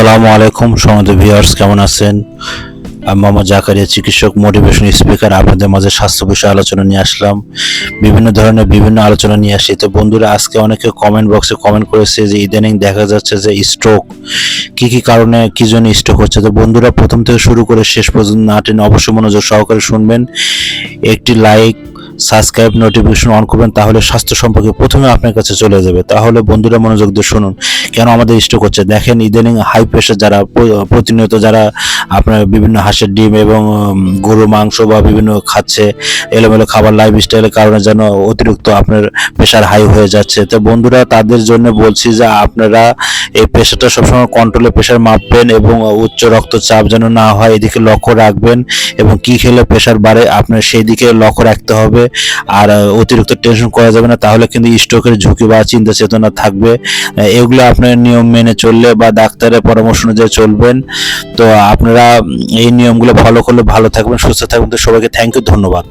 আসসালামু আলাইকুম সম্মানিত ভিউয়ার্স, কেমন আছেন? আমি মোহাম্মদ জাকারিয়া, চিকিৎসক, মোটিভেশন স্পিকার। আপনাদের মাঝে স্বাস্থ্য বিষয়ে আলোচনা নিয়ে আসলাম। বিভিন্ন ধরনের বিভিন্ন আলোচনা নিয়ে আসি। তো বন্ধুরা, আজকে অনেকে কমেন্ট বক্সে কমেন্ট করেছে যে ইদানিং দেখা যাচ্ছে যে স্ট্রোক কি কারণে কি জন্য স্ট্রোক হচ্ছে। তো বন্ধুরা, প্রথম থেকে শুরু করে শেষ পর্যন্ত না টেনে অবশ্যই মনোযোগ সহকারে শুনবেন। একটি লাইক, সাবস্ক্রাইব, নোটিফিকেশন অন করবেন, তাহলে স্বাস্থ্য সম্পর্কে প্রথমে আপনার কাছে চলে যাবে। তাহলে বন্ধুরা মনোযোগ দিয়ে শুনুন কেন আমাদের স্ট্রোক হচ্ছে। দেখেন, ইদানিং হাই প্রেশার যারা প্রতিনিয়ত যারা আপনার বিভিন্ন হাঁসের ডিম এবং গরুর মাংস বা বিভিন্ন খাচ্ছে, এলোমেলো খাবার লাইফস্টাইলের কারণে যেন অতিরিক্ত আপনার প্রেশার হাই হয়ে যাচ্ছে। তো বন্ধুরা, তাদের জন্য বলছি যে আপনারা এই প্রেশারটা সবসময় কন্ট্রোলে প্রেশার মাপবেন এবং উচ্চ রক্তচাপ যেন না হয় এদিকে লক্ষ্য রাখবেন, এবং কি খেলে প্রেশার বাড়ে আপনার সেই দিকে লক্ষ্য রাখতে হবে। আর অতিরিক্ত টেনশন করা যাবে না, তাহলে কিন্তু স্ট্রোকের ঝুঁকি বা চিন্তা চেতনা থাকবে। এগুলো আপনার নিয়ম মেনে চললে বা ডাক্তারের পরামর্শ অনুযায়ী চলবেন। তো আপনারা এই নিয়মগুলো ফলো করলে ভালো থাকবেন, সুস্থ থাকবেন। তো সবাইকে থ্যাংক ইউ, ধন্যবাদ।